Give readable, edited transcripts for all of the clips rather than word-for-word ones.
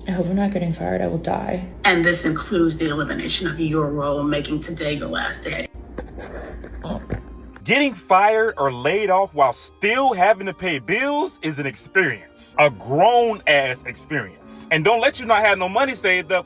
I hope I'm not getting fired. I will die. And this includes the elimination of your role, making today your last day. Getting fired or laid off while still having to pay bills is an experience. A grown-ass experience. And don't let you not have no money saved up.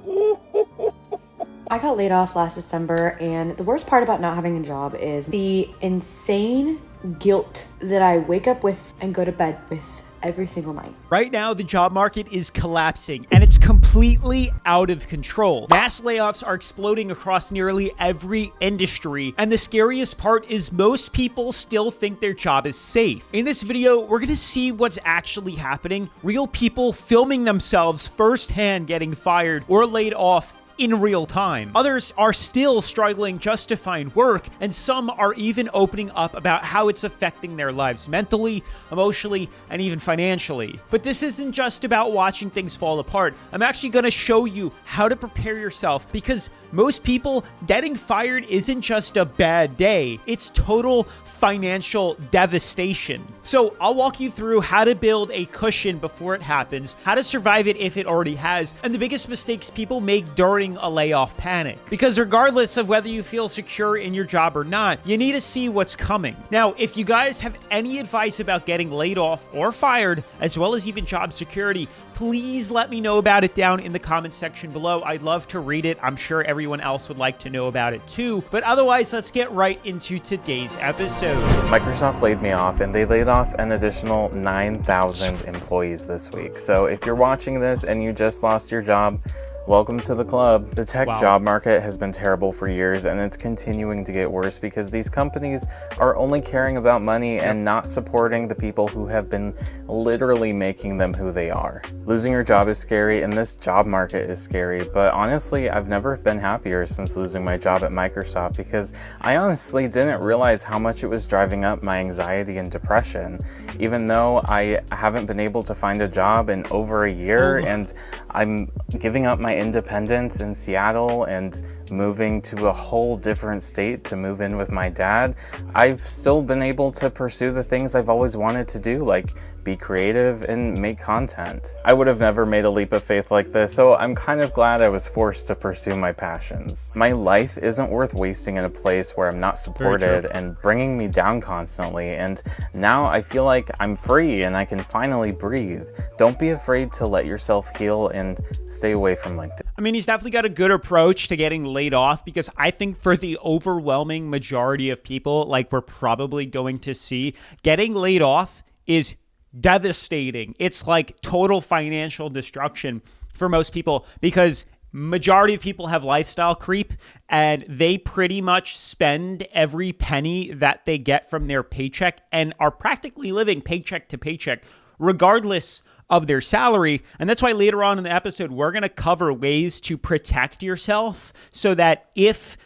I got laid off last December, and the worst part about not having a job is the insane guilt that I wake up with and go to bed with every single night. Right now, the job market is collapsing, and it's completely out of control. Mass layoffs are exploding across nearly every industry, and the scariest part is most people still think their job is safe. In this video, we're gonna see what's actually happening, real people filming themselves firsthand getting fired or laid off in real time. Others are still struggling just to find work, and some are even opening up about how it's affecting their lives mentally, emotionally, and even financially. But this isn't just about watching things fall apart. I'm actually gonna show you how to prepare yourself, because most people getting fired isn't just a bad day, it's total financial devastation. So I'll walk you through how to build a cushion before it happens, how to survive it if it already has, and the biggest mistakes people make during a layoff panic. Because regardless of whether you feel secure in your job or not, you need to see what's coming. Now, if you guys have any advice about getting laid off or fired, as well as even job security, please let me know about it down in the comments section below. I'd love to read it. I'm sure everyone else would like to know about it too. But otherwise, let's get right into today's episode. Microsoft laid me off, and they laid off an additional 9,000 employees this week. So if you're watching this and you just lost your job, welcome to the club. The tech job market has been terrible for years, and it's continuing to get worse because these companies are only caring about money and not supporting the people who have been literally making them who they are. Losing your job is scary, and this job market is scary, but honestly, I've never been happier since losing my job at Microsoft, because I honestly didn't realize how much it was driving up my anxiety and depression. Even though I haven't been able to find a job in over a year, and I'm giving up my independence in Seattle and moving to a whole different state to move in with my dad, I've still been able to pursue the things I've always wanted to do, like be creative and make content. I would have never made a leap of faith like this, so I'm kind of glad I was forced to pursue my passions. My life isn't worth wasting in a place where I'm not supported and bringing me down constantly, and now I feel like I'm free and I can finally breathe. Don't be afraid to let yourself heal and stay away from LinkedIn. I mean, he's definitely got a good approach to getting laid off, because I think for the overwhelming majority of people, like we're probably going to see, getting laid off is devastating. It's like total financial destruction for most people, because majority of people have lifestyle creep, and they pretty much spend every penny that they get from their paycheck and are practically living paycheck to paycheck, regardless of their salary. And that's why later on in the episode, we're going to cover ways to protect yourself so that if,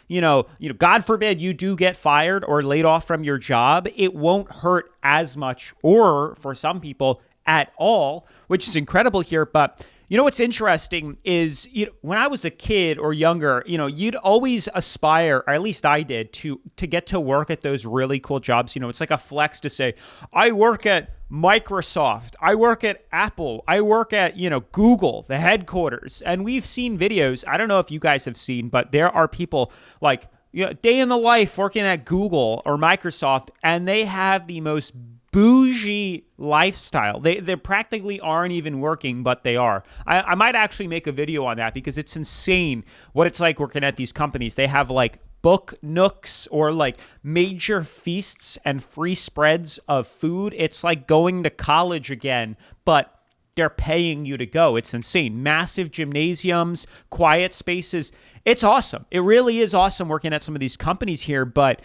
God forbid you do get fired or laid off from your job, it won't hurt as much, or for some people at all, which is incredible here. But what's interesting is, when I was a kid or younger, you'd always aspire, or at least I did, to get to work at those really cool jobs. It's like a flex to say, I work at Microsoft, I work at Apple, I work at, Google, the headquarters. And we've seen videos, I don't know if you guys have seen, but there are people like, day in the life working at Google or Microsoft, and they have the most bougie lifestyle. They practically aren't even working, but they are. I might actually make a video on that, because it's insane what it's like working at these companies. They have like book nooks or like major feasts and free spreads of food. It's like going to college again, but they're paying you to go. It's insane. Massive gymnasiums, quiet spaces. It's awesome. It really is awesome working at some of these companies here. But,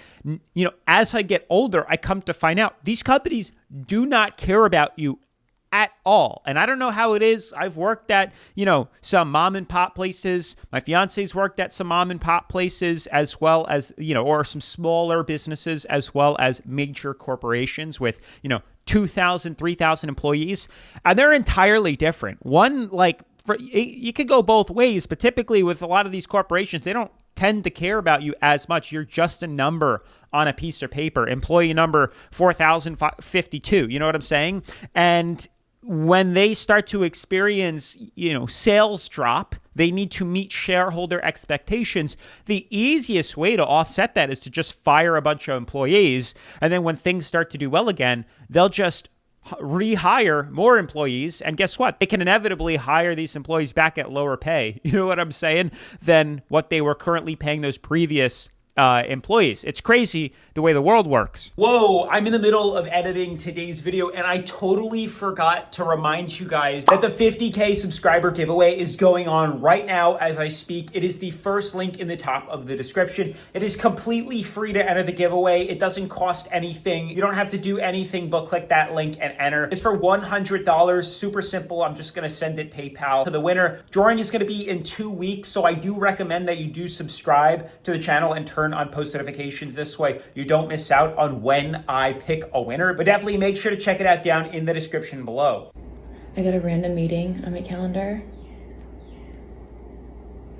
as I get older, I come to find out these companies do not care about you at all. And I don't know how it is. I've worked at, some mom and pop places. My fiance's worked at some mom and pop places, as well as, or some smaller businesses, as well as major corporations with, 2,000, 3,000 employees. And they're entirely different. One, you could go both ways, but typically with a lot of these corporations, they don't tend to care about you as much. You're just a number on a piece of paper. Employee number 4,052. You know what I'm saying? And when they start to experience, sales drop, they need to meet shareholder expectations. The easiest way to offset that is to just fire a bunch of employees. And then when things start to do well again, they'll just rehire more employees. And guess what? They can inevitably hire these employees back at lower pay. You know what I'm saying? Than what they were currently paying those previous employees. It's crazy the way the world works. Whoa, I'm in the middle of editing today's video and I totally forgot to remind you guys that the 50K subscriber giveaway is going on right now as I speak. It is the first link in the top of the description. It is completely free to enter the giveaway. It doesn't cost anything. You don't have to do anything but click that link and enter. It's for $100, super simple. I'm just gonna send it PayPal to the winner. Drawing is gonna be in 2 weeks, so I do recommend that you do subscribe to the channel and turn on post notifications. This way you don't miss out on when I pick a winner, but definitely make sure to check it out down in the description below. I got a random meeting on my calendar.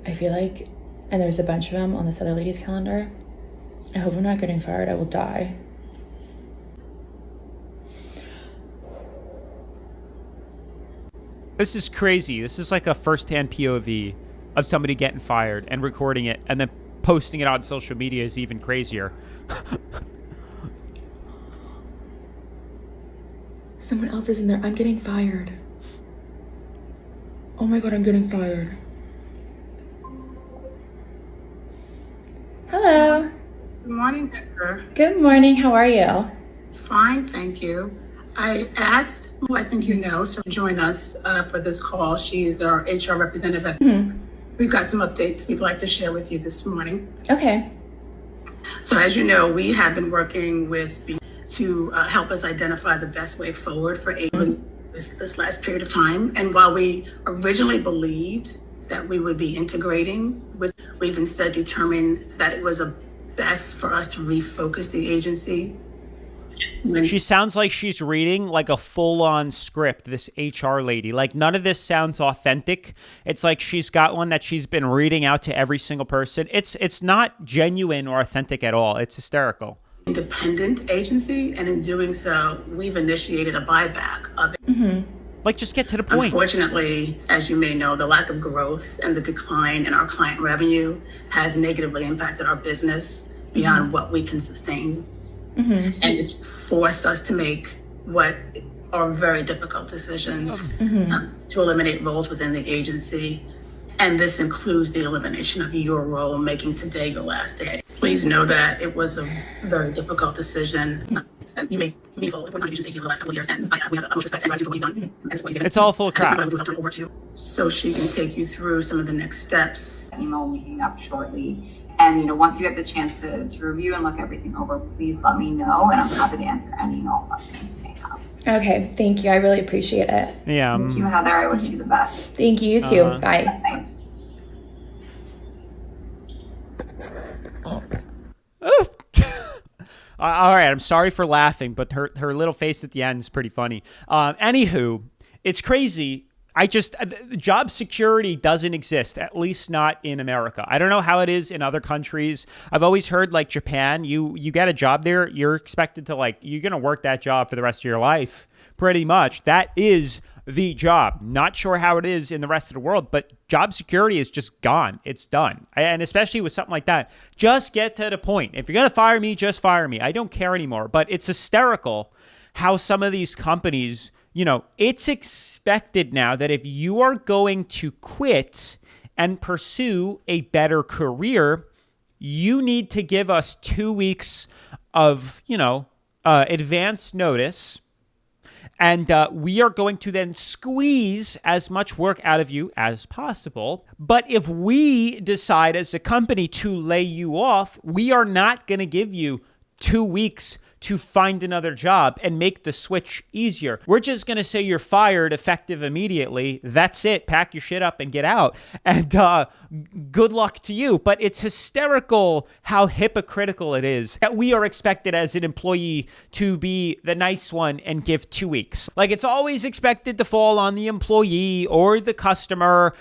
I feel like, and there's a bunch of them on this other lady's calendar. I hope I'm not getting fired. I will die. This is crazy. This is like a firsthand POV of somebody getting fired and recording it and then posting it on social media is even crazier. Someone else is in there. I'm getting fired. Oh my God, I'm getting fired. Hello. Good morning, Decker. Good morning. How are you? Fine, thank you. I asked, who I think you know, so join us for this call. She is our HR representative. We've got some updates we'd like to share with you this morning. Okay. So as you know, we have been working with to help us identify the best way forward for this last period of time. And while we originally believed that we would be integrating we've instead determined that it was best for us to refocus the agency. She sounds like she's reading like a full-on script, this HR lady. Like none of this sounds authentic. It's like she's got one that she's been reading out to every single person. It's not genuine or authentic at all. It's hysterical. Independent agency, and in doing so, we've initiated a buyback of it. Like just get to the point. Unfortunately, as you may know, the lack of growth and the decline in our client revenue has negatively impacted our business beyond what we can sustain. And it's forced us to make what are very difficult decisions to eliminate roles within the agency. And this includes the elimination of your role, making today the last day. Please know that it was a very difficult decision. You made meaningful important contributions to the last couple of years, and we have the utmost respect and gratitude for what you've done. It's all full of crap. Over to so she can take you through some of the next steps. Email meeting up shortly. And, once you get the chance to review and look everything over, please let me know. And I'm happy to answer any and all questions you may have. Okay. Thank you. I really appreciate it. Yeah. Thank you, Heather. I wish you the best. Thank you, you too. Bye. Bye. All right, I'm sorry for laughing, but her little face at the end is pretty funny. Anywho, it's crazy. Job security doesn't exist, at least not in America. I don't know how it is in other countries. I've always heard like Japan, you get a job there, you're expected to you're going to work that job for the rest of your life. Pretty much. That is the job. Not sure how it is in the rest of the world, but job security is just gone. It's done. And especially with something like that, just get to the point. If you're going to fire me, just fire me. I don't care anymore. But it's hysterical how some of these companies, it's expected now that if you are going to quit and pursue a better career, you need to give us 2 weeks of, advance notice. And we are going to then squeeze as much work out of you as possible. But if we decide as a company to lay you off, we are not going to give you 2 weeks to find another job and make the switch easier. We're just going to say you're fired effective immediately. That's it. Pack your shit up and get out. And good luck to you. But it's hysterical how hypocritical it is that we are expected as an employee to be the nice one and give 2 weeks. Like it's always expected to fall on the employee or the customer,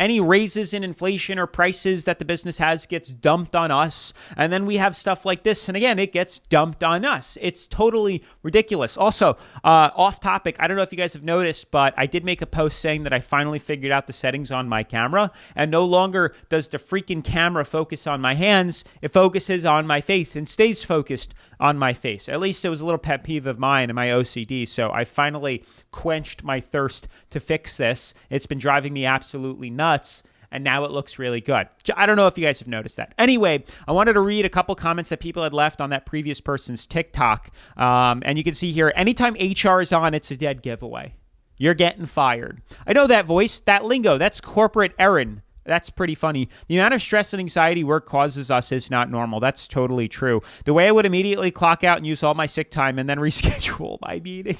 Any raises in inflation or prices that the business has gets dumped on us. And then we have stuff like this. And again, it gets dumped on us. It's totally ridiculous. Also, off topic, I don't know if you guys have noticed, but I did make a post saying that I finally figured out the settings on my camera. And no longer does the freaking camera focus on my hands. It focuses on my face and stays focused on my face. At least it was a little pet peeve of mine and my OCD. So I finally quenched my thirst to fix this. It's been driving me absolutely nuts. And now it looks really good. I don't know if you guys have noticed that. Anyway, I wanted to read a couple comments that people had left on that previous person's TikTok. And you can see here, anytime HR is on, it's a dead giveaway. You're getting fired. I know that voice, that lingo, that's corporate Erin. That's pretty funny. The amount of stress and anxiety work causes us is not normal. That's totally true. The way I would immediately clock out and use all my sick time and then reschedule my meeting.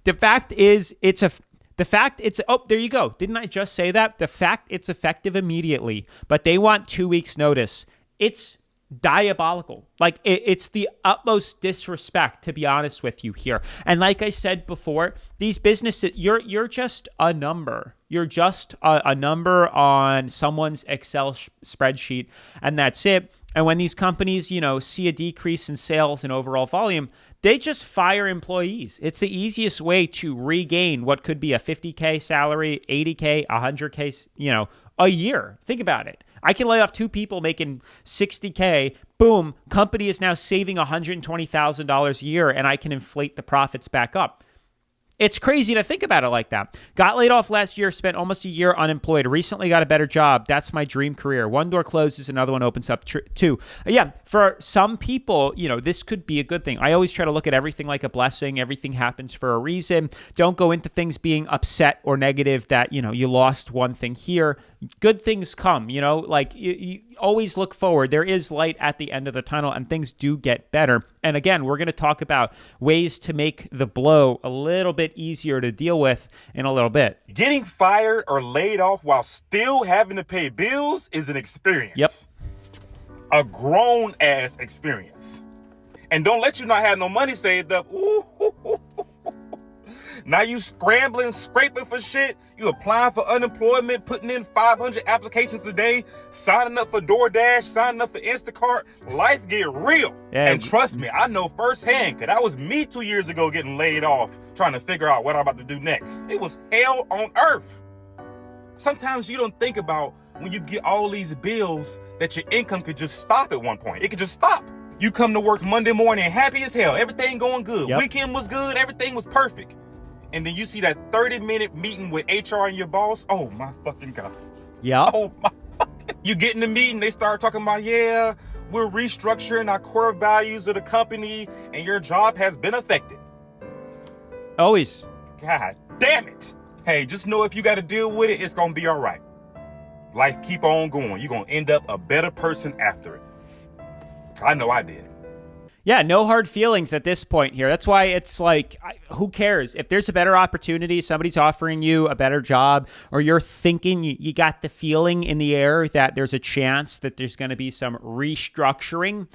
The fact it's, oh, there you go. Didn't I just say that? The fact it's effective immediately, but they want 2 weeks notice. It's diabolical. Like it's the utmost disrespect, to be honest with you here. And like I said before, these businesses, you're just a number. You're just a number on someone's Excel spreadsheet, and that's it. And when these companies, see a decrease in sales and overall volume, they just fire employees. It's the easiest way to regain what could be a 50K salary, 80K, 100K, a year. Think about it. I can lay off 2 people making 60K. Boom. Company is now saving $120,000 a year, and I can inflate the profits back up. It's crazy to think about it like that. Got laid off last year, spent almost a year unemployed. Recently got a better job. That's my dream career. One door closes, another one opens up too. Yeah, for some people, this could be a good thing. I always try to look at everything like a blessing. Everything happens for a reason. Don't go into things being upset or negative that, you lost one thing here. Good things come, you always look forward. There is light at the end of the tunnel and things do get better. And again, we're going to talk about ways to make the blow a little bit easier to deal with in a little bit. Getting fired or laid off while still having to pay bills is an experience. Yep. A grown ass experience. And don't let you not have no money saved up. Ooh. Now you scrambling, scraping for shit. You applying for unemployment, putting in 500 applications a day, signing up for DoorDash, signing up for Instacart. Life get real. Yeah. And trust me, I know firsthand, because that was me 2 years ago getting laid off, trying to figure out what I'm about to do next. It was hell on earth. Sometimes you don't think about when you get all these bills that your income could just stop at one point. It could just stop. You come to work Monday morning happy as hell. Everything going good. Yep. Weekend was good. Everything was perfect. And then you see that 30-minute meeting with HR and your boss. Oh my fucking God. Yeah. Oh my fucking. You get in the meeting, they start talking about, yeah, we're restructuring our core values of the company and your job has been affected. Always. God damn it. Hey, just know if you got to deal with it, it's going to be all right. Life keep on going. You're going to end up a better person after it. I know I did. Yeah, no hard feelings at this point here. That's why it's like, who cares? If there's a better opportunity, somebody's offering you a better job, or you're thinking you got the feeling in the air that there's a chance that there's going to be some restructuring,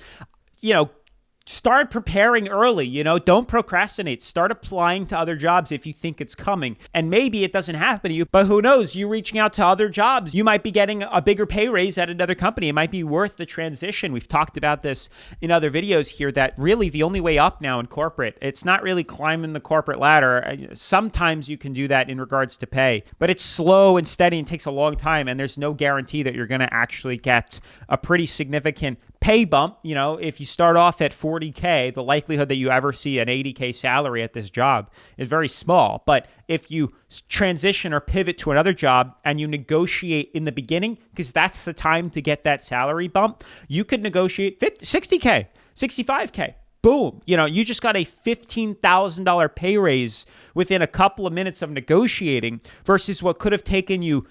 start preparing early, don't procrastinate. Start applying to other jobs if you think it's coming. And maybe it doesn't happen to you, but who knows? You reaching out to other jobs, you might be getting a bigger pay raise at another company. It might be worth the transition. We've talked about this in other videos here, that really the only way up now in corporate, it's not really climbing the corporate ladder. Sometimes you can do that in regards to pay, but it's slow and steady and takes a long time. And there's no guarantee that you're going to actually get a pretty significant pay bump. If you start off at 40K, the likelihood that you ever see an 80K salary at this job is very small. But if you transition or pivot to another job and you negotiate in the beginning, because that's the time to get that salary bump, you could negotiate 60K, 65K. Boom. You just got a $15,000 pay raise within a couple of minutes of negotiating versus what could have taken you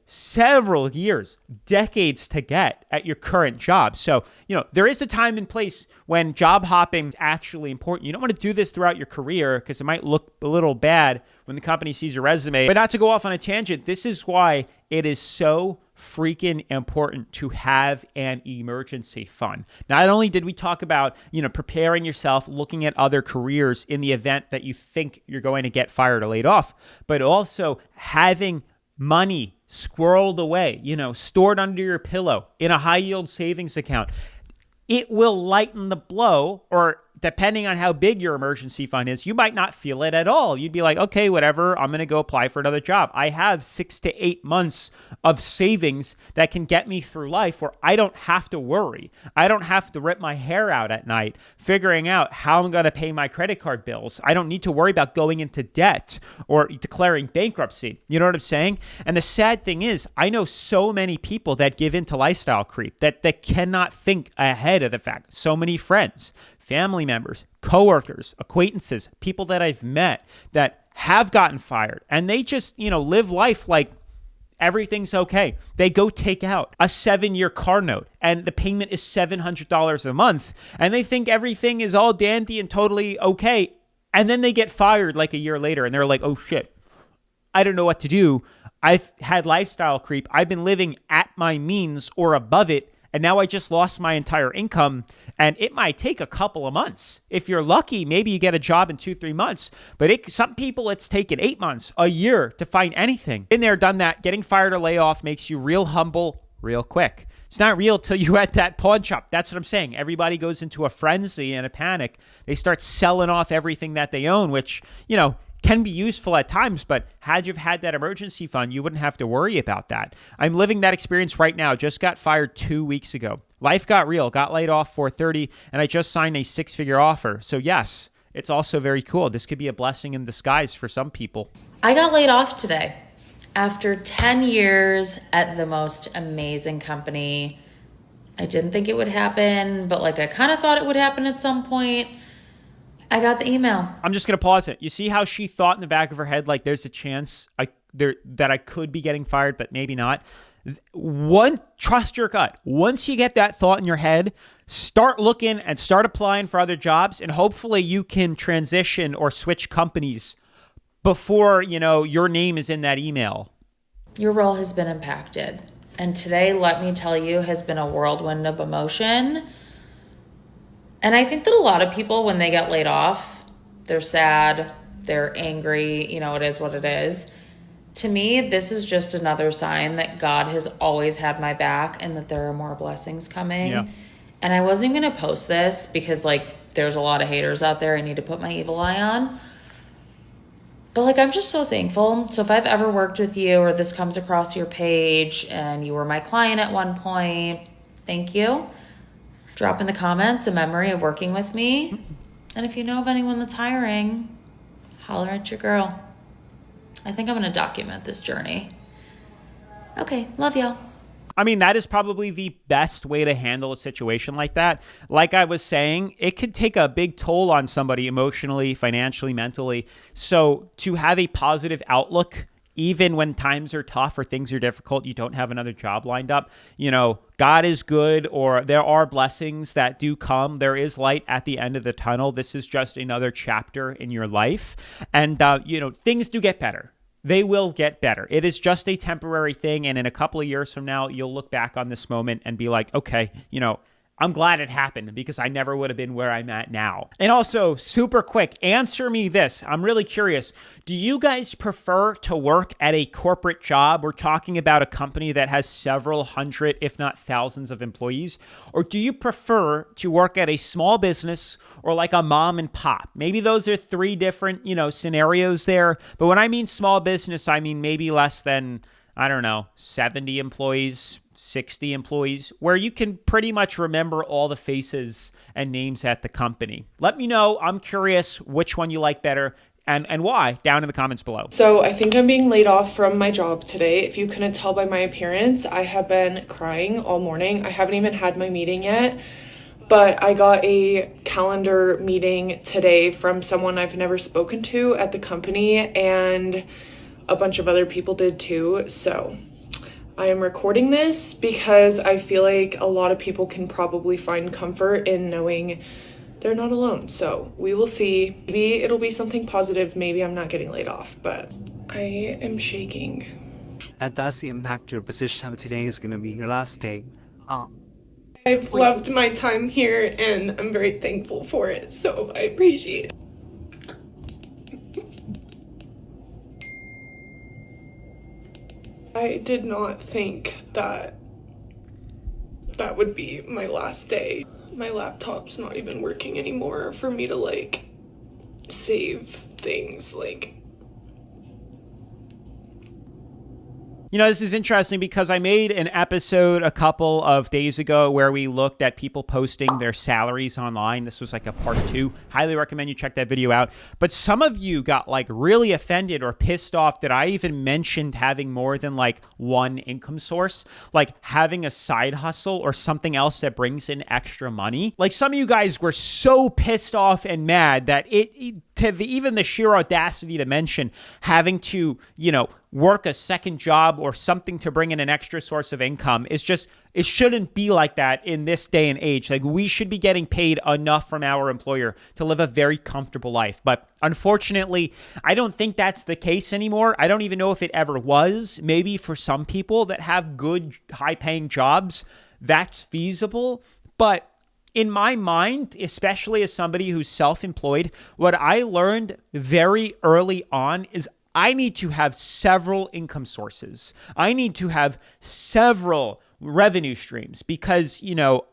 several years, decades to get at your current job. So, there is a time and place when job hopping is actually important. You don't want to do this throughout your career because it might look a little bad when the company sees your resume. But not to go off on a tangent, this is why it is so freaking important to have an emergency fund. Not only did we talk about, preparing yourself, looking at other careers in the event that you think you're going to get fired or laid off, but also having money squirreled away, stored under your pillow in a high yield savings account, it will lighten the blow, or depending on how big your emergency fund is, you might not feel it at all. You'd be like, okay, whatever, I'm going to go apply for another job. I have 6 to 8 months of savings that can get me through life where I don't have to worry. I don't have to rip my hair out at night figuring out how I'm going to pay my credit card bills. I don't need to worry about going into debt or declaring bankruptcy. You know what I'm saying? And the sad thing is, I know so many people that give into lifestyle creep that cannot think ahead of the fact. So many friends, family members, coworkers, acquaintances, people that I've met that have gotten fired, and they just, live life like everything's okay. They go take out a 7-year car note and the payment is $700 a month, and they think everything is all dandy and totally okay. And then they get fired like a year later and they're like, oh shit, I don't know what to do. I've had lifestyle creep. I've been living at my means or above it, and now I just lost my entire income, and it might take a couple of months. If you're lucky, maybe you get a job in 2-3 months, but some people, it's taken 8 months, a year to find anything. Been there, done that. Getting fired or lay off makes you real humble real quick. It's not real till you're at that pawn shop. That's what I'm saying. Everybody goes into a frenzy and a panic. They start selling off everything that they own, which, can be useful at times, but had you had that emergency fund, you wouldn't have to worry about that. I'm living that experience right now. Just got fired 2 weeks ago. Life got real, got laid off $430, and I just signed a 6-figure offer. So yes, it's also very cool. This could be a blessing in disguise for some people. I got laid off today after 10 years at the most amazing company. I didn't think it would happen, but I kind of thought it would happen at some point. I got the email. I'm just going to pause it. You see how she thought in the back of her head, like there's a chance that I could be getting fired, but maybe not. Trust your gut. Once you get that thought in your head, start looking and start applying for other jobs, and hopefully you can transition or switch companies before, your name is in that email. Your role has been impacted. And today, let me tell you, has been a whirlwind of emotion. And I think that a lot of people, when they get laid off, they're sad, they're angry, it is what it is. To me, this is just another sign that God has always had my back and that there are more blessings coming. Yeah. And I wasn't even going to post this because there's a lot of haters out there I need to put my evil eye on. But I'm just so thankful. So if I've ever worked with you or this comes across your page and you were my client at one point, thank you. Drop in the comments a memory of working with me. And if you know of anyone that's hiring, holler at your girl. I think I'm going to document this journey. Okay, love y'all. I mean, that is probably the best way to handle a situation like that. Like I was saying, it could take a big toll on somebody emotionally, financially, mentally. So to have a positive outlook, even when times are tough or things are difficult, you don't have another job lined up, God is good, or there are blessings that do come. There is light at the end of the tunnel. This is just another chapter in your life. And, things do get better. They will get better. It is just a temporary thing. And in a couple of years from now, you'll look back on this moment and be like, okay, I'm glad it happened because I never would have been where I'm at now. And also, super quick, answer me this. I'm really curious. Do you guys prefer to work at a corporate job? We're talking about a company that has several hundred, if not thousands of employees. Or do you prefer to work at a small business or like a mom and pop? Maybe those are 3 different, scenarios there. But when I mean small business, I mean maybe less than, 70 employees, 60 employees, where you can pretty much remember all the faces and names at the company. Let me know. I'm curious which one you like better and why down in the comments below. So I think I'm being laid off from my job today. If you couldn't tell by my appearance, I have been crying all morning. I haven't even had my meeting yet, but I got a calendar meeting today from someone I've never spoken to at the company, and a bunch of other people did too. So I am recording this because I feel like a lot of people can probably find comfort in knowing they're not alone. So we will see. Maybe it'll be something positive. Maybe I'm not getting laid off, but I am shaking. That does impact your position. Today is going to be your last day. I've loved my time here and I'm very thankful for it. So I appreciate it. I did not think that that would be my last day. My laptop's not even working anymore for me to like save things. Like, you know, this is interesting because I made an episode a couple of days ago where we looked at people posting their salaries online. This was like a part 2. Highly recommend you check that video out. But some of you got like really offended or pissed off that I even mentioned having more than like one income source, like having a side hustle or something else that brings in extra money. Like some of you guys were so pissed off and mad that even the sheer audacity to mention having to, you know, work a second job or something to bring in an extra source of income is just, it shouldn't be like that in this day and age. Like we should be getting paid enough from our employer to live a very comfortable life. But unfortunately, I don't think that's the case anymore. I don't even know if it ever was. Maybe for some people that have good, high-paying jobs, that's feasible. But in my mind, especially as somebody who's self-employed, what I learned very early on is I need to have several income sources. I need to have several revenue streams because, you know,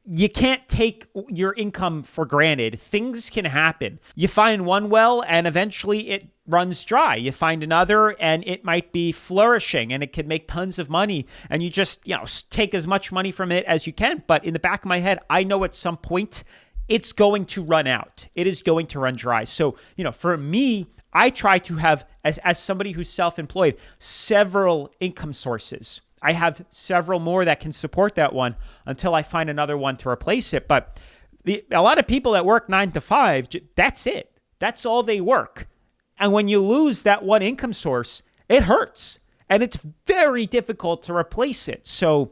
you can't take your income for granted. Things can happen. You find one well and eventually it runs dry. You find another and it might be flourishing and it can make tons of money and you just, you know, take as much money from it as you can. But in the back of my head, I know at some point it's going to run out. It is going to run dry. So, you know, for me, I try to have, as somebody who's self-employed, several income sources. I have several more that can support that one until I find another one to replace it. But a lot of people that work 9 to 5, that's it. That's all they work. And when you lose that one income source, it hurts. And it's very difficult to replace it. So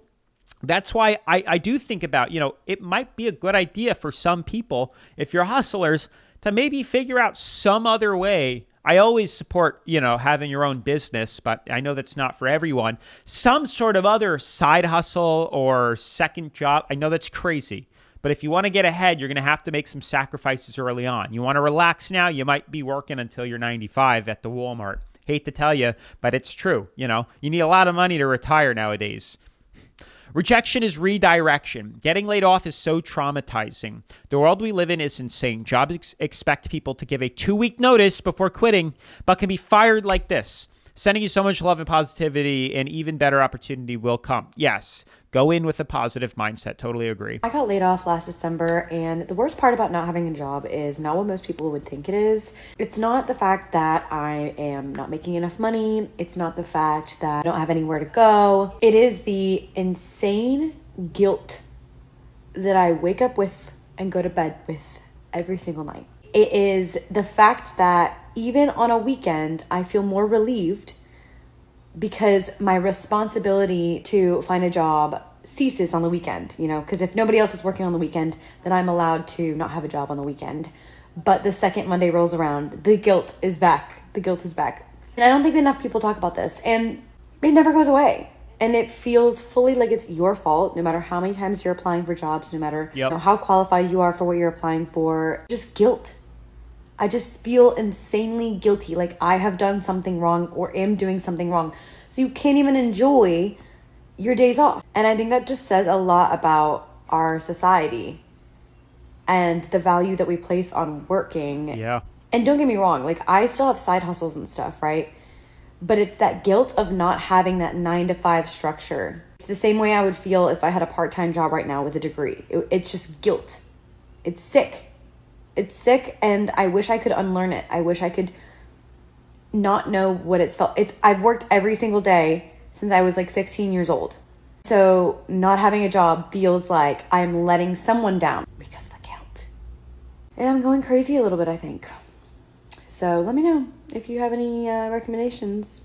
that's why I do think about, you know, it might be a good idea for some people, if you're hustlers, to maybe figure out some other way. I always support, you know, having your own business, but I know that's not for everyone. Some sort of other side hustle or second job. I know that's crazy, but if you want to get ahead, you're going to have to make some sacrifices early on. You want to relax now, you might be working until you're 95 at the Walmart. Hate to tell you, but it's true. You know, you need a lot of money to retire nowadays. Rejection is redirection. Getting laid off is so traumatizing. The world we live in is insane. Jobs expect people to give a 2-week notice before quitting, but can be fired like this. Sending you so much love and positivity, an even better opportunity will come. Yes, go in with a positive mindset. Totally agree. I got laid off last December, and the worst part about not having a job is not what most people would think it is. It's not the fact that I am not making enough money. It's not the fact that I don't have anywhere to go. It is the insane guilt that I wake up with and go to bed with every single night. It is the fact that even on a weekend, I feel more relieved because my responsibility to find a job ceases on the weekend, you know, because if nobody else is working on the weekend, then I'm allowed to not have a job on the weekend. But the second Monday rolls around, the guilt is back. The guilt is back. And I don't think enough people talk about this, and it never goes away. And it feels fully like it's your fault, no matter how many times you're applying for jobs, no matter you know, how qualified you are for what you're applying for. Just guilt. I just feel insanely guilty, like I have done something wrong or am doing something wrong. So you can't even enjoy your days off. And I think that just says a lot about our society and the value that we place on working. Yeah. And don't get me wrong, like I still have side hustles and stuff, right? But it's that guilt of not having that 9 to 5 structure. It's the same way I would feel if I had a part-time job right now with a degree. It's just guilt. It's sick. It's sick, and I wish I could unlearn it. I wish I could not know what it's felt. I've worked every single day since I was like 16 years old. So not having a job feels like I'm letting someone down because of the guilt. And I'm going crazy a little bit, I think. So let me know if you have any recommendations.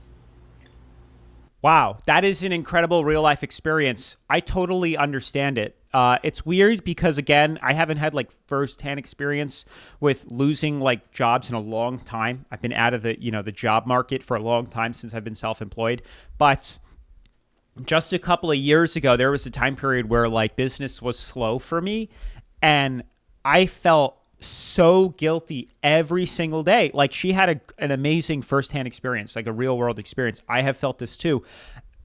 Wow, that is an incredible real life experience. I totally understand it. It's weird because, again, I haven't had like firsthand experience with losing like jobs in a long time. I've been out of the job market for a long time since I've been self-employed. But just a couple of years ago, there was a time period where like business was slow for me, and I felt so guilty every single day. Like she had an amazing firsthand experience, like a real world experience. I have felt this too.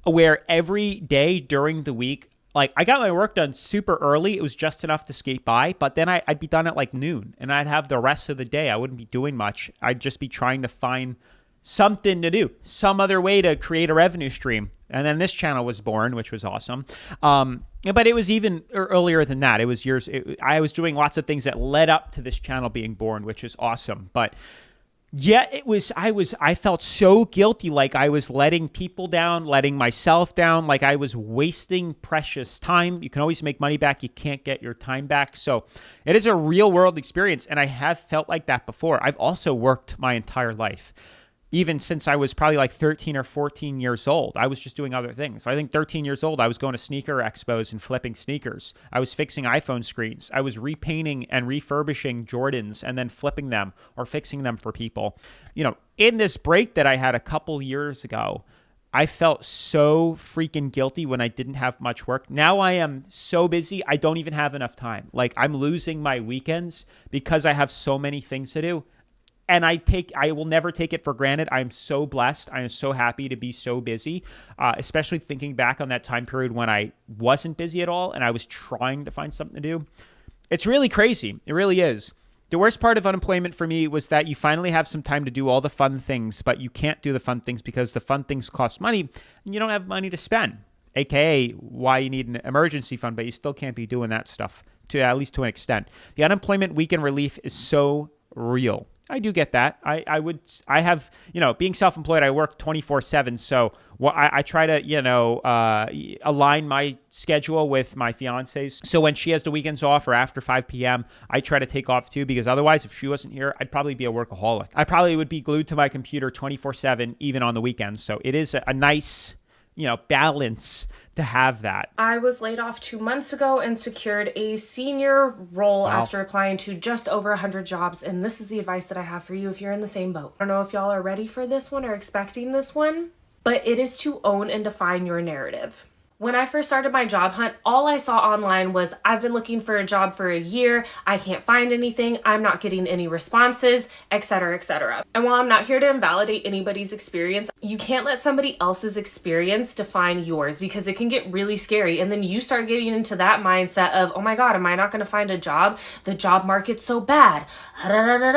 where every day during the week, like I got my work done super early. It was just enough to skate by, but then I'd be done at like noon and I'd have the rest of the day. I wouldn't be doing much. I'd just be trying to find something to do, some other way to create a revenue stream. And then this channel was born, which was awesome. But it was even earlier than that. It was years. I was doing lots of things that led up to this channel being born, which is awesome. But yeah, I felt so guilty, like I was letting people down, letting myself down, like I was wasting precious time. You can always make money back. You can't get your time back. So it is a real world experience. And I have felt like that before. I've also worked my entire life. Even since I was probably like 13 or 14 years old, I was just doing other things. So I think 13 years old, I was going to sneaker expos and flipping sneakers. I was fixing iPhone screens. I was repainting and refurbishing Jordans and then flipping them or fixing them for people. You know, in this break that I had a couple years ago, I felt so freaking guilty when I didn't have much work. Now I am so busy, I don't even have enough time. Like I'm losing my weekends because I have so many things to do. And I will never take it for granted. I am so blessed. I am so happy to be so busy, especially thinking back on that time period when I wasn't busy at all and I was trying to find something to do. It's really crazy. It really is. The worst part of unemployment for me was that you finally have some time to do all the fun things, but you can't do the fun things because the fun things cost money and you don't have money to spend, aka why you need an emergency fund, but you still can't be doing that stuff, to at least to an extent. The unemployment weekend relief is so real. I do get that. I have, being self-employed, I work 24/7. So I try to, align my schedule with my fiance's. So when she has the weekends off or after 5 p.m., I try to take off too, because otherwise, if she wasn't here, I'd probably be a workaholic. I probably would be glued to my computer 24/7, even on the weekends. So it is a nice, balance to have that. I was laid off 2 months ago and secured a senior role after applying to just over 100 jobs. And this is the advice that I have for you if you're in the same boat. I don't know if y'all are ready for this one or expecting this one, but it is to own and define your narrative. When I first started my job hunt, all I saw online was, I've been looking for a job for a year, I can't find anything, I'm not getting any responses, etc., etc. And while I'm not here to invalidate anybody's experience, you can't let somebody else's experience define yours, because it can get really scary. And then you start getting into that mindset of, oh my God, am I not going to find a job? The job market's so bad.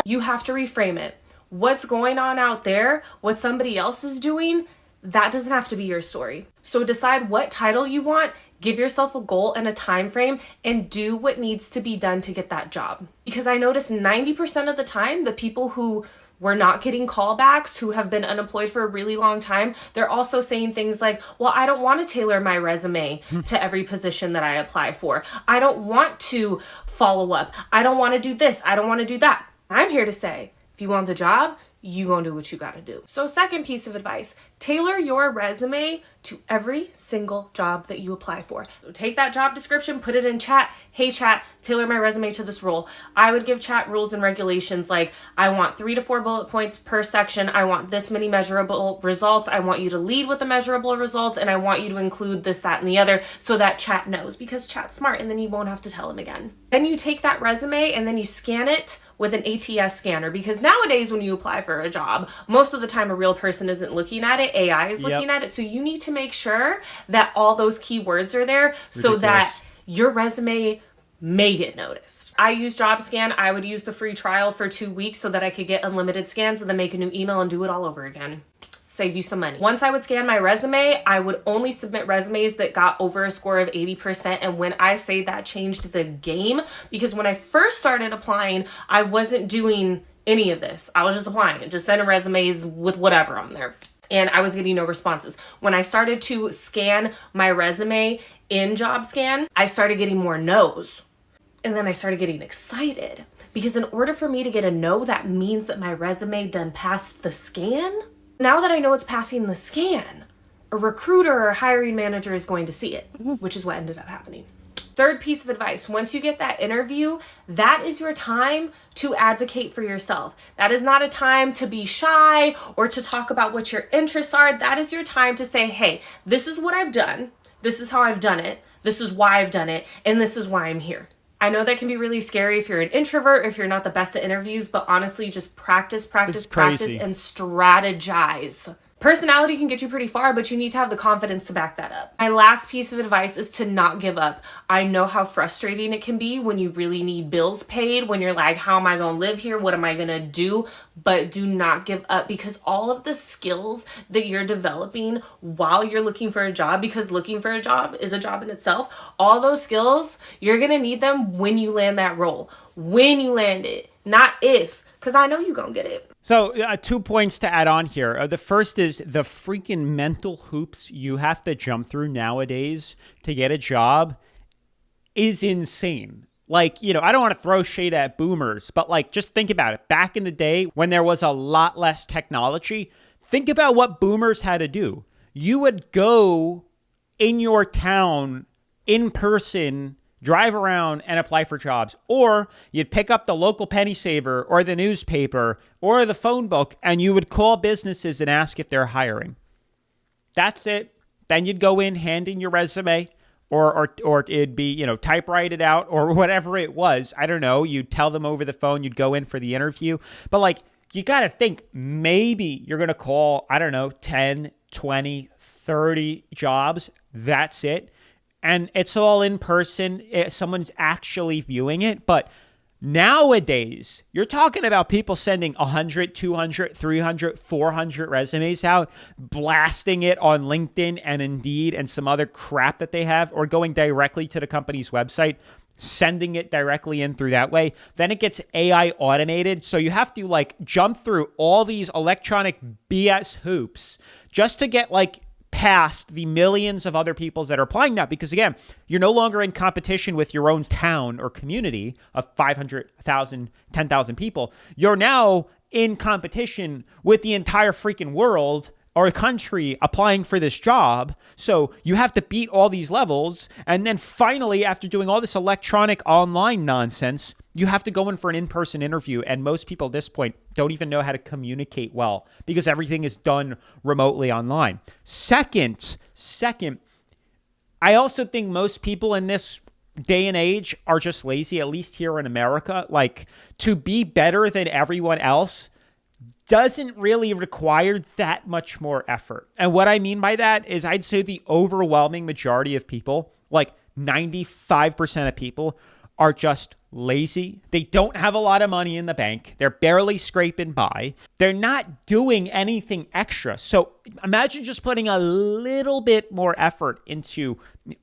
You have to reframe it. What's going on out there, what somebody else is doing, that doesn't have to be your story. So decide what title you want, give yourself a goal and a time frame, and do what needs to be done to get that job. Because I noticed 90% of the time, the people who were not getting callbacks, who have been unemployed for a really long time, they're also saying things like, well, I don't want to tailor my resume to every position that I apply for. I don't want to follow up. I don't want to do this. I don't want to do that. I'm here to say, if you want the job, you gonna do what you gotta do. So second piece of advice, tailor your resume to every single job that you apply for. So take that job description, put it in chat. Hey chat, tailor my resume to this role. I would give chat rules and regulations like, I want 3 to 4 bullet points per section. I want this many measurable results. I want you to lead with the measurable results, and I want you to include this, that, and the other, so that chat knows, because chat's smart, and then you won't have to tell him again. Then you take that resume and then you scan it with an ATS scanner, because nowadays when you apply for a job, most of the time a real person isn't looking at it, AI is looking at it. So you need to make sure that all those keywords are there so that your resume may get noticed. I use JobScan. I would use the free trial for 2 weeks so that I could get unlimited scans and then make a new email and do it all over again. Save you some money. Once I would scan my resume, I would only submit resumes that got over a score of 80%. And when I say that changed the game, because when I first started applying, I wasn't doing any of this. I was just applying and just sending resumes with whatever on there. And I was getting no responses. When I started to scan my resume in JobScan, I started getting more no's. And then I started getting excited, because in order for me to get a no, that means that my resume done passed the scan. Now that I know it's passing the scan, a recruiter or a hiring manager is going to see it, which is what ended up happening. Third piece of advice, once you get that interview, that is your time to advocate for yourself. That is not a time to be shy or to talk about what your interests are. That is your time to say, hey, this is what I've done. This is how I've done it. This is why I've done it. And this is why I'm here. I know that can be really scary if you're an introvert, if you're not the best at interviews, but honestly, just practice, and strategize. Personality can get you pretty far, but you need to have the confidence to back that up. My last piece of advice is to not give up. I know how frustrating it can be when you really need bills paid, when you're like, how am I going to live here? What am I going to do? But do not give up, because all of the skills that you're developing while you're looking for a job, because looking for a job is a job in itself, all those skills, you're going to need them when you land that role, when you land it, not if, because I know you're going to get it. So 2 points to add on here. The first is the freaking mental hoops you have to jump through nowadays to get a job is insane. Like, you know, I don't want to throw shade at boomers, but like, just think about it. Back in the day when there was a lot less technology, think about what boomers had to do. You would go in your town in person, drive around and apply for jobs. Or you'd pick up the local penny saver or the newspaper or the phone book and you would call businesses and ask if they're hiring. That's it. Then you'd go in, hand in your resume, or it'd be, you know, typewrite it out or whatever it was. I don't know. You'd tell them over the phone, you'd go in for the interview. But like, you got to think maybe you're going to call, I don't know, 10, 20, 30 jobs. That's it. And it's all in person. Someone's actually viewing it. But nowadays, you're talking about people sending 100, 200, 300, 400 resumes out, blasting it on LinkedIn and Indeed and some other crap that they have, or going directly to the company's website, sending it directly in through that way. Then it gets AI automated. So you have to like jump through all these electronic BS hoops just to get like past the millions of other people that are applying now. Because again, you're no longer in competition with your own town or community of 500,000, 10,000 people. You're now in competition with the entire freaking world or country applying for this job. So you have to beat all these levels. And then finally, after doing all this electronic online nonsense, you have to go in for an in-person interview. And most people at this point don't even know how to communicate well because everything is done remotely online. Second, I also think most people in this day and age are just lazy, at least here in America. Like, to be better than everyone else doesn't really require that much more effort. And what I mean by that is I'd say the overwhelming majority of people, like 95% of people, are just lazy. They don't have a lot of money in the bank. They're barely scraping by. They're not doing anything extra. So imagine just putting a little bit more effort into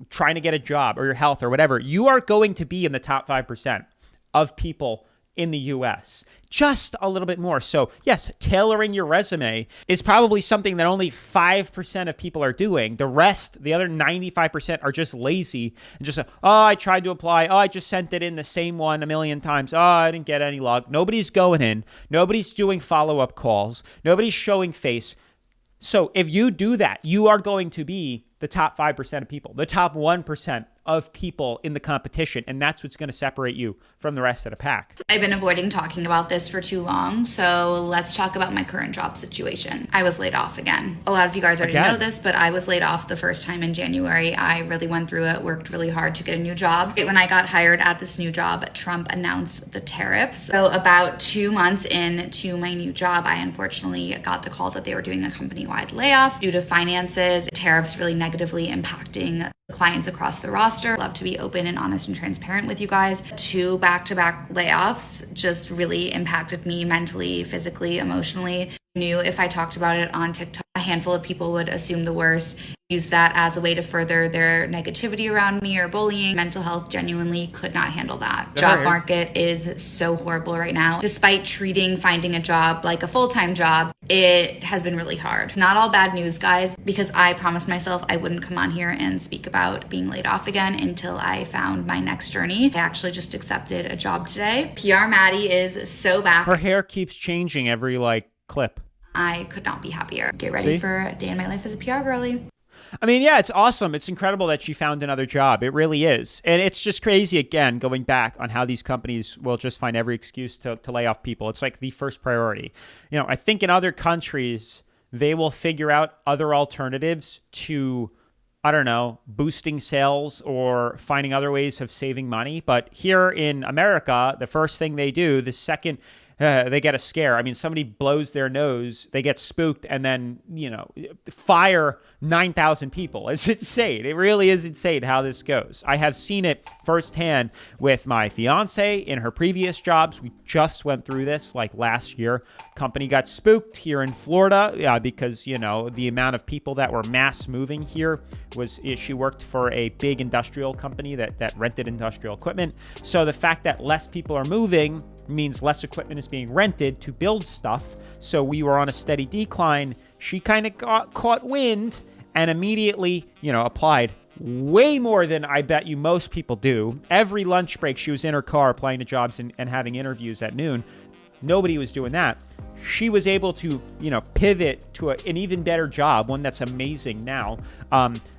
trying to get a job or your health or whatever. You are going to be in the top 5% of people in the US, just a little bit more. So yes, tailoring your resume is probably something that only 5% of people are doing. The rest, the other 95% are just lazy and just, oh, I tried to apply. Oh, I just sent it in the same one a million times. Oh, I didn't get any luck. Nobody's going in. Nobody's doing follow-up calls. Nobody's showing face. So if you do that, you are going to be the top 5% of people, the top 1% of people in the competition. And that's what's going to separate you from the rest of the pack. I've been avoiding talking about this for too long, so let's talk about my current job situation. I was laid off again. A lot of you guys already know this, but I was laid off the first time in January. I really went through it, worked really hard to get a new job. When I got hired at this new job, Trump announced the tariffs. So about 2 months into my new job, I unfortunately got the call that they were doing a company-wide layoff due to finances. Tariffs really negatively impacting clients across the roster. Love to be open and honest and transparent with you guys. 2 back-to-back layoffs just really impacted me mentally, physically, emotionally. I knew if I talked about it on TikTok, a handful of people would assume the worst, use that as a way to further their negativity around me or bullying. Mental health genuinely could not handle that. Job market is so horrible right now. Despite treating finding a job like a full-time job, it has been really hard. Not all bad news, guys, because I promised myself I wouldn't come on here and speak about being laid off again until I found my next journey. I actually just accepted a job today. PR Maddie is so back. Her hair keeps changing every clip. I could not be happier. Get ready for a day in my life as a PR girly. I mean, yeah, it's awesome. It's incredible that she found another job. It really is. And it's just crazy, again, going back on how these companies will just find every excuse to lay off people. It's like the first priority. You know, I think in other countries, they will figure out other alternatives to, I don't know, boosting sales or finding other ways of saving money. But here in America, the first thing they do, the second they get a scare. I mean, somebody blows their nose, they get spooked, and then, fire 9,000 people. It's insane. It really is insane how this goes. I have seen it firsthand with my fiance in her previous jobs. We just went through this like last year. Company got spooked here in Florida because, the amount of people that were mass moving here she worked for a big industrial company that rented industrial equipment. So the fact that less people are moving means less equipment is being rented to build stuff. So we were on a steady decline. She kind of got caught wind and immediately, applied way more than I bet you most people do. Every lunch break, she was in her car applying to jobs and having interviews at noon. Nobody was doing that. She was able to, pivot to an even better job, one that's amazing now,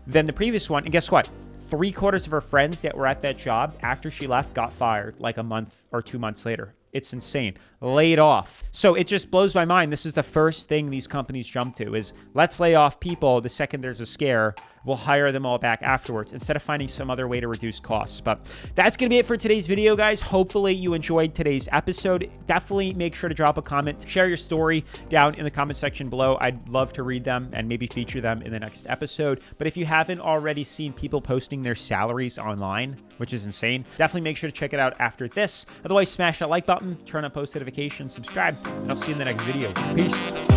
than the previous one. And guess what? 3/4 of her friends that were at that job after she left got fired like a month or 2 months later. It's insane. Laid off. So it just blows my mind. This is the first thing these companies jump to is let's lay off people the second there's a scare. We'll hire them all back afterwards instead of finding some other way to reduce costs. But that's going to be it for today's video, guys. Hopefully you enjoyed today's episode. Definitely make sure to drop a comment. Share your story down in the comment section below. I'd love to read them and maybe feature them in the next episode. But if you haven't already seen people posting their salaries online, which is insane, definitely make sure to check it out after this. Otherwise, smash that like button, turn on post notifications, subscribe, and I'll see you in the next video. Peace.